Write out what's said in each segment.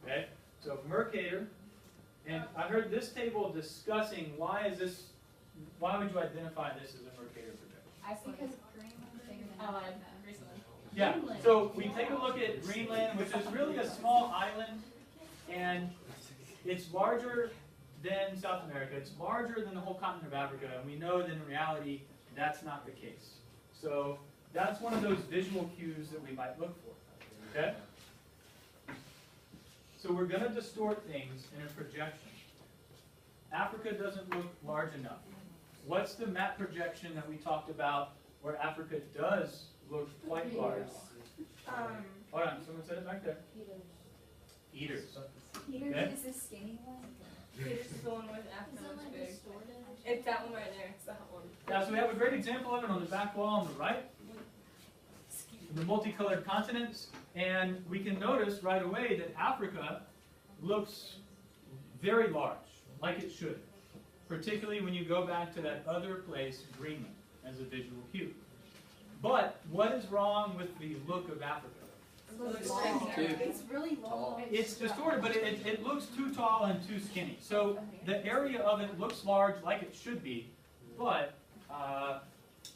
Okay, so Mercator, and I heard this table discussing why would you identify this as a Mercator projection? Because Greenland. Yeah, so we take a look at Greenland, which is really a small island, and it's larger than South America. It's larger than the whole continent of Africa, and we know that in reality, that's not the case. So that's one of those visual cues that we might look for, okay? So we're going to distort things in a projection. Africa doesn't look large enough. What's the map projection that we talked about where Africa does look quite large? Hold on, someone said it back there. Eaters. Peter's Okay. is the skinny one. Peter's is the one with Africa looks big. It's that one right there. It's that one. Yeah, so we have a great example of it on the back wall on the right. The multicolored continents, and we can notice right away that Africa looks very large, like it should, particularly when you go back to that other place, Greenland, as a visual cue. But what is wrong with the look of Africa? It's really long. It's distorted, but it looks too tall and too skinny. So the area of it looks large, like it should be, but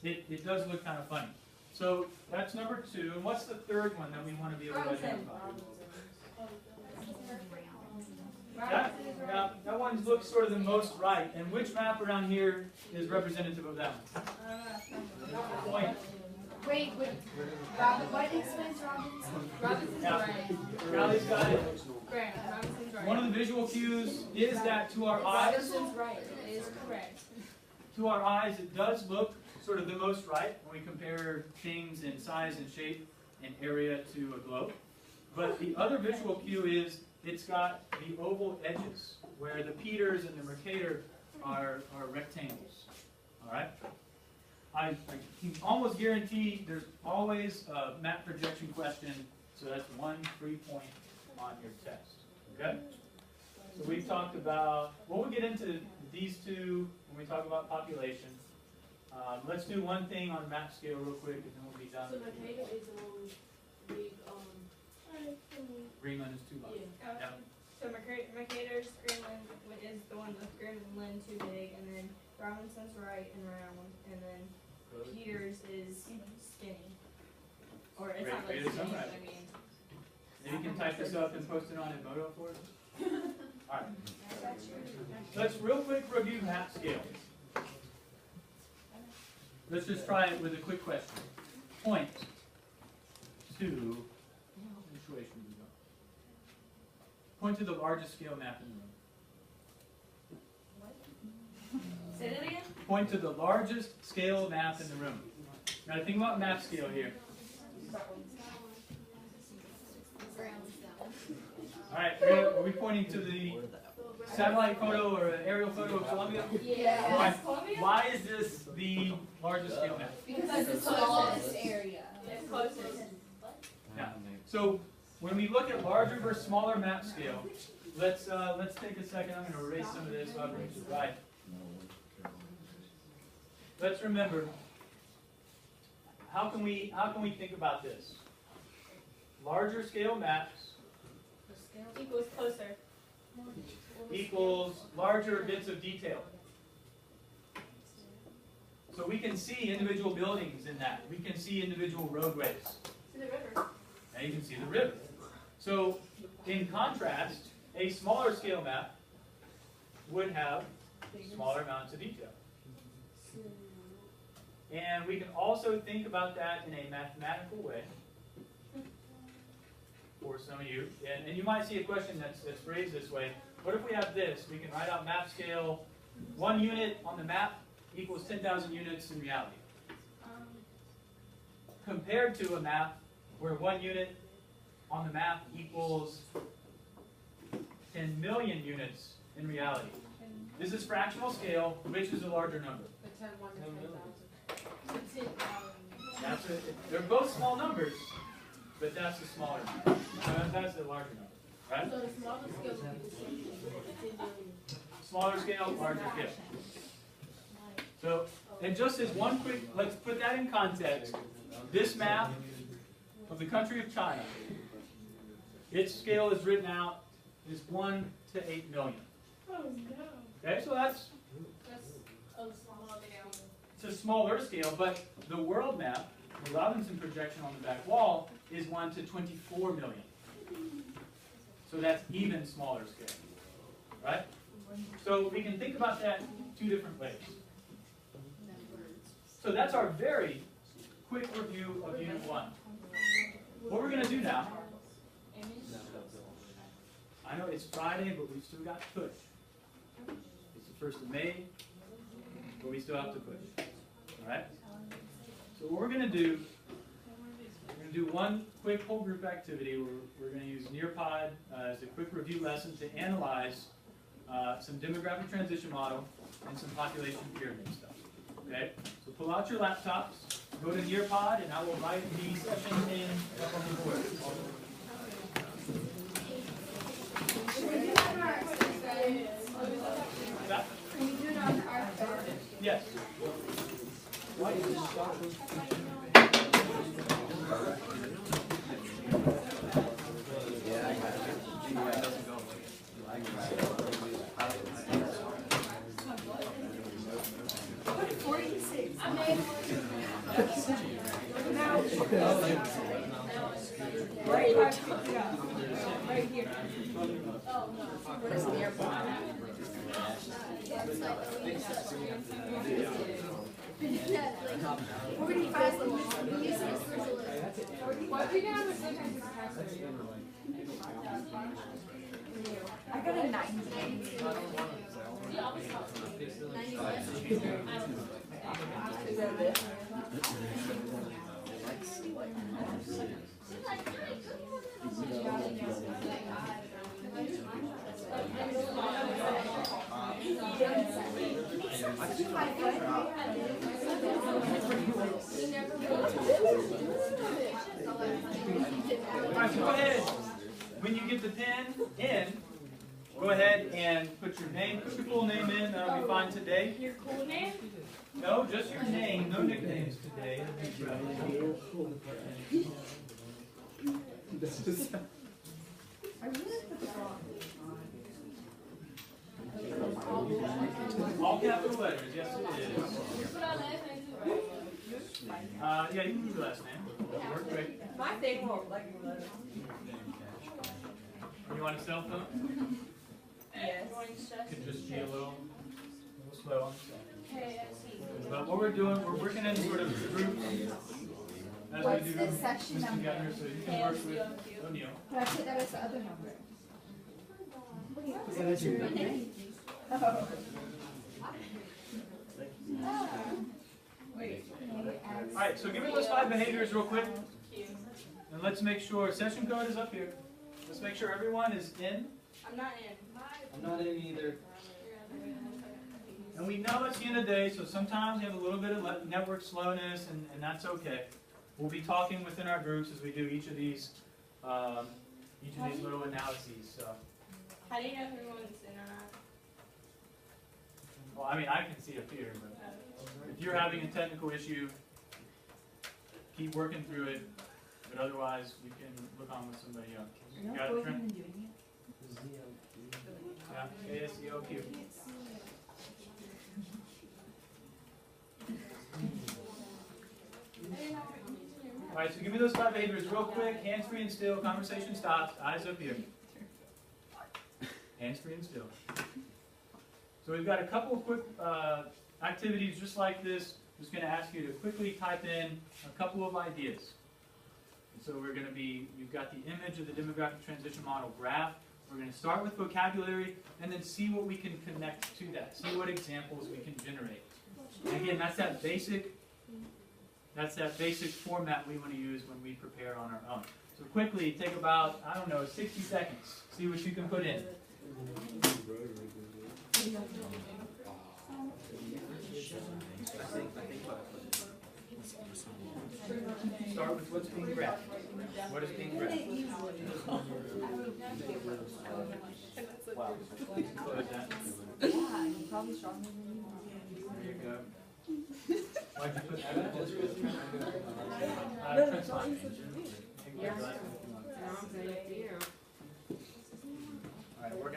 it does look kind of funny. So that's number 2. And what's the third one that we want to be able to identify? That one looks sort of the most right. And which map around here is representative of that one? Point. Wait, Robin, what explains Robinson? Robinson's right. Riley's got it. Grant, Robinson's right. One of the visual cues is that to our eyes, Robinson's right. It is correct. it does look sort of the most right when we compare things in size and shape and area to a globe. But the other visual cue is it's got the oval edges where the Peters and the Mercator are rectangles. All right? I can almost guarantee there's always a map projection question, so that's 1 free point on your test. Okay? So we've talked about, we'll get into these two when we talk about population. Let's do one thing on map scale real quick, and then we'll be done. So Mercator is the one with big, Greenland is too large. yeah. Yep. So Mercator's Greenland is the one with Greenland too big, and then Robinson's right and round, and then Peter's is skinny. Or it's not like Great, skinny, right. but I mean. Maybe you can type this up and post it on Edmodo for us. All right. Let's real quick review map scale. Let's just try it with a quick question. Point to, which way should we go? Point to the largest scale map in the room. Say that again? Point to the largest scale map in the room. Now think about map scale here. All right, are we pointing to the satellite photo or an aerial photo of Columbia? Yeah. Why is this the largest scale map? Because it's the smallest area. It's closest. Yeah. So when we look at larger versus smaller map scale, let's take a second. I'm going to erase some of this so I bring it to the right. Let's remember, how can we think about this? Larger scale maps Equals closer. equals larger bits of detail. So we can see individual buildings in that. We can see individual roadways. To the river. And you can see the river. So in contrast, a smaller scale map would have smaller amounts of detail. And we can also think about that in a mathematical way for some of you. And you might see a question that's phrased this way. What if we have this? We can write out map scale. 1 unit on the map equals 10,000 units in reality. Compared to a map where 1 unit on the map equals 10 million units in reality. This is fractional scale. Which is a larger number? The 10, 1 to 10,000. They're both small numbers, but that's the smaller number. That's the larger number, right? So the smaller scale would be the same thing, 10 million. Smaller scale, larger scale. So, and just as one quick, let's put that in context. This map of the country of China, its scale is written out is 1 to 8 million. Oh no. Okay, so that's That's a small scale. it's a smaller scale, but the world map, the Robinson projection on the back wall, is 1 to 24 million. So that's even smaller scale, right? So we can think about that two different ways. So that's our very quick review of Unit 1. What we're going to do now, I know it's Friday, but we've still got to push. It's the 1st of May, but we still have to push. All right? So what we're going to do, we're going to do one quick whole group activity. We're going to use Nearpod as a quick review lesson to analyze some demographic transition model and some population pyramid stuff. Okay? So pull out your laptops, go to Nearpod, and I will write the session in up on the board. Can we do it on our phone? Yes. Right here. What we got was sometimes I got a 90. Alright, so go ahead. When you get the pen in, go ahead and put your name, put your full name in. That'll be fine today. Your cool name? No, just your name. No nicknames today. All capital letters. Yes, it is. Put our last name too, right? Yeah, you can use your last name. That'll work great. My thing won't let me let it. You want a cell phone? Yes. Could just be a little slow on the cell. KFC. But what we're doing, we're working in sort of groups as What's we do the session this number? together, so you can work with O'Neill. Can I put that as the other number? Oh. Alright, so give me those 5 behaviors real quick. And let's make sure, session code is up here. Let's make sure everyone is in. I'm not in. I'm not in either. And we know it's the end of the day, so sometimes we have a little bit of network slowness, and that's okay. We'll be talking within our groups as we do each of these little analyses. So, How do you know if everyone's in or not? well, I mean, I can see up here, but if you're having a technical issue, keep working through it. But otherwise, we can look on with somebody else. You got it, Trent? Yeah, KSEOQ. All right, so give me those 5 behaviors real quick. Hands free and still. Conversation stops. Eyes up here. Hands free and still. So we've got a couple of quick activities just like this. I'm just going to ask you to quickly type in a couple of ideas. And so we're going to be, you've got the image of the demographic transition model graph. We're going to start with vocabulary and then see what we can connect to that. See what examples we can generate. And again, that's that basic format we want to use when we prepare on our own. So quickly, take about, 60 seconds. See what you can put in. Start with what's being graphed. What is being graphed? Wow. Close that. There you go. Why'd you put that in? Trent's fine.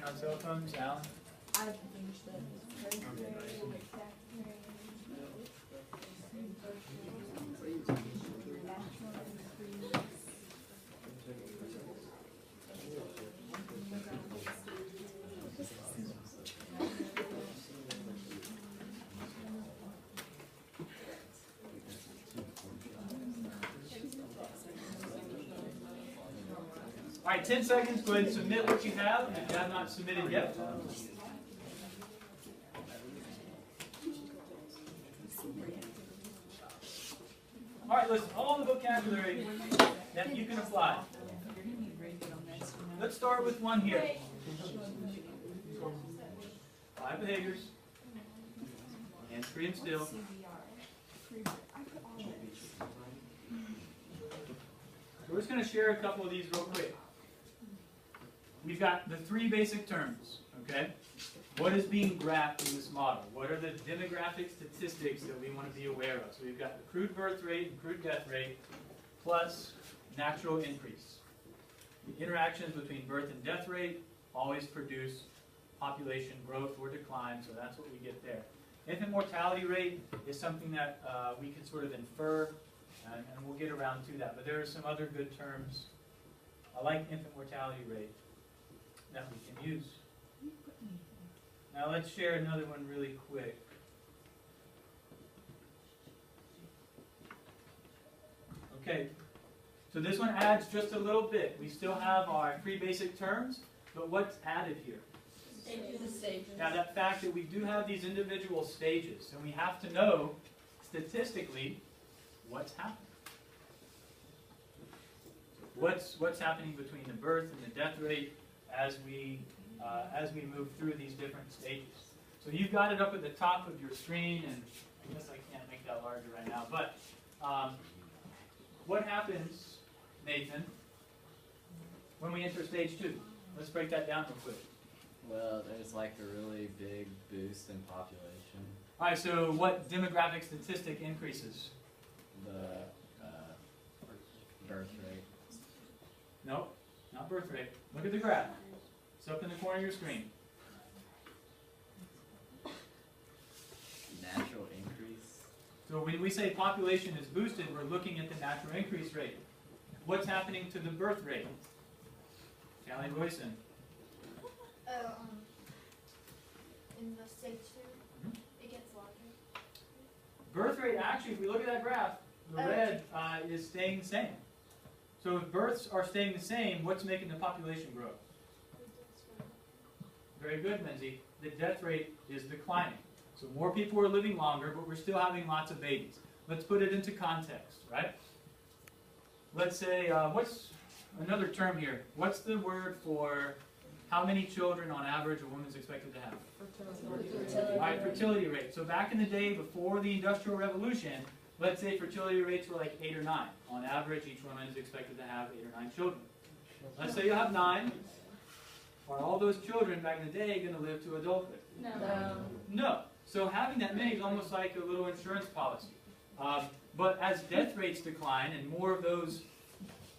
on cell phones, Alan? I've finished that. All right, 10 seconds. Go ahead and submit what you have if you have not submitted yet. All right, listen, all the vocabulary that you can apply. Let's start with one here. 5 behaviors. And free and still. We're just going to share a couple of these real quick. We've got the 3 basic terms, okay? What is being graphed in this model? What are the demographic statistics that we want to be aware of? So we've got the crude birth rate and crude death rate plus natural increase. The interactions between birth and death rate always produce population growth or decline, so that's what we get there. Infant mortality rate is something that we can sort of infer, and we'll get around to that. But there are some other good terms. I like infant mortality rate that we can use. Now let's share another one really quick. Okay, so this one adds just a little bit. We still have our 3 basic terms, but what's added here? Stages. Now that fact that we do have these individual stages, and we have to know statistically what's happening. What's happening between the birth and the death rate as we move through these different stages. So you've got it up at the top of your screen, and I guess I can't make that larger right now, but what happens, Nathan, when we enter stage 2? Let's break that down real quick. Well, there's like a really big boost in population. All right, so what demographic statistic increases? The birth rate. No, not birth rate. Look at the graph. It's up in the corner of your screen. Natural increase. So when we say population is boosted, we're looking at the natural increase rate. What's happening to the birth rate? Callie Royson. In the stage 2, it gets larger. Birth rate, actually, if we look at that graph, the red is staying the same. So if births are staying the same, what's making the population grow? Very good, Lindsay. The death rate is declining. So more people are living longer, but we're still having lots of babies. Let's put it into context, right? Let's say, what's another term here? What's the word for how many children on average a woman's expected to have? Fertility. All right, fertility rate. So back in the day before the Industrial Revolution, let's say fertility rates were like 8 or 9. On average, each woman is expected to have 8 or 9 children. Let's say you have 9. Are all those children back in the day going to live to adulthood? No. No. So having that many is almost like a little insurance policy. But as death rates decline and more of those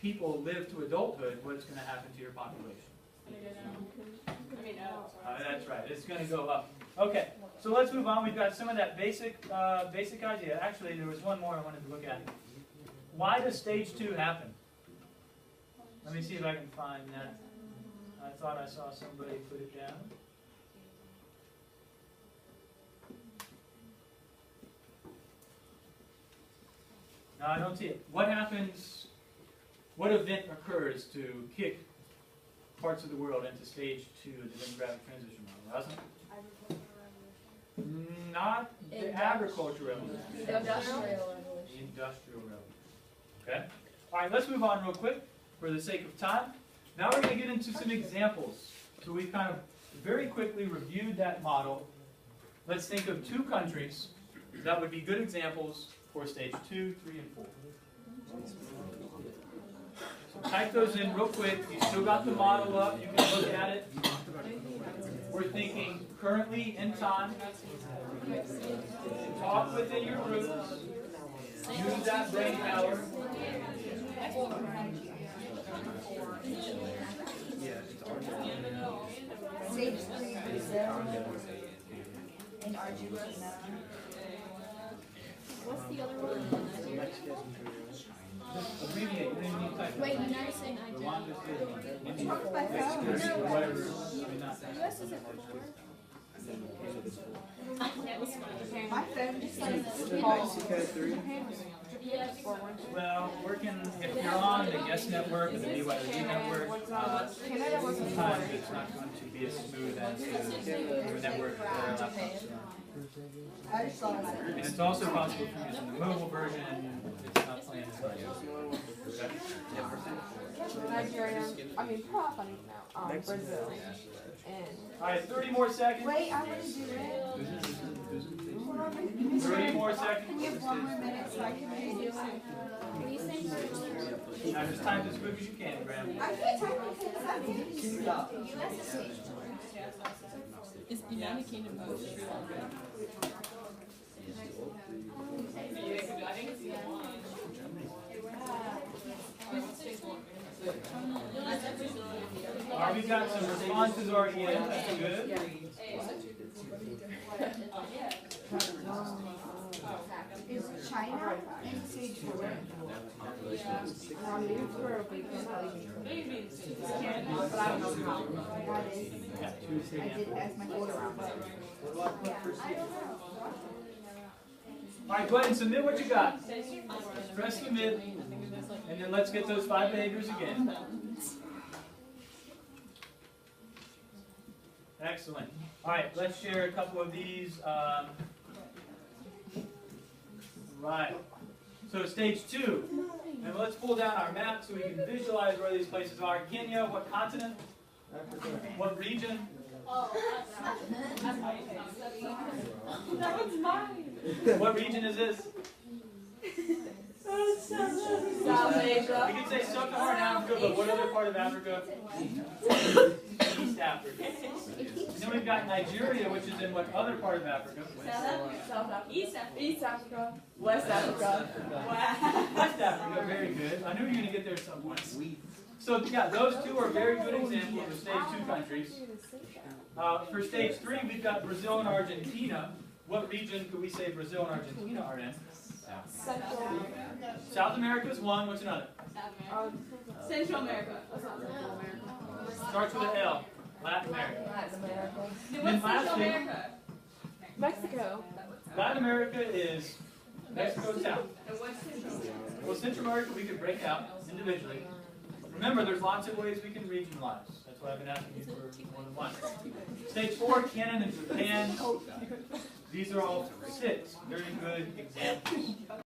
people live to adulthood, what's going to happen to your population? That's right. It's going to go up. Okay. So let's move on. We've got some of that basic idea. Actually, there was one more I wanted to look at. Why does stage 2 happen? Let me see if I can find that. I thought I saw somebody put it down. No, I don't see it. What happens, what event occurs to kick parts of the world into stage 2 of the demographic transition model? Wasn't it? Not the agricultural revolution. Industrial The revolution. industrial revolution. Okay? All right, let's move on real quick for the sake of time. Now we're going to get into some examples. So we've kind of very quickly reviewed that model. Let's think of 2 countries that would be good examples for stage 2, 3, and 4. So type those in real quick. You still got the model up. You can look at it. We're thinking currently in time. Talk within your groups. Use that brain power. Stage 3, Brazil. And Argentina. What's the other one? Just abbreviate, you don't even need to type. Wait, you never say Nigeria. Rwanda's good. Talk by phone. Whatever, I mean, not. US isn't 4. My phone just like Well, if you're on the Yes network or the BYD network, sometimes it's not going to be as smooth as the network or laptops. I just saw that. And it's also possible if you're using the mobile version, it's not playing as well. Nigeria, I mean, probably now, Brazil, and. Alright, 30 more seconds. Wait, I want to do it. 30 more Can seconds. you have 1 more minute so I can redo it? Can you say first? Now just type as quick as you can, Graham. I can't type because I can't. US is stage 2. Is the United Kingdom Alright, we've got some responses already in. That's good. Is China in stage 4? But I don't know how. That is. Yeah, I did ask my order on Alright, go ahead and submit what you got. Press submit, and then let's get those 5 behaviors again. Excellent. Alright, let's share a couple of these. Right. So stage 2. And let's pull down our map so we can visualize where these places are. Kenya, what continent? What region? That one's mine. What region is this? South Asia. We can say Sub-Saharan Africa, but what other part of Africa? East Africa. And then we've got Nigeria, which is in what other part of Africa? South Africa. East Africa. West Africa. West Africa, very good. I knew you were going to get there at some point. So yeah, those two are very good examples of stage 2 countries. For stage 3, we've got Brazil and Argentina. What region could we say Brazil and Argentina are in? Central. South America is one. What's another? Central America. Starts with an L. Latin America. Latin America. Then What's Central lastly, America? Mexico. Latin America is Mexico South. And what's Central America? Well, Central America we could break out individually. Remember, there's lots of ways we can regionalize. That's why I've been asking you for more than one. Stage 4, Canada and Japan. These are all 6 very good examples.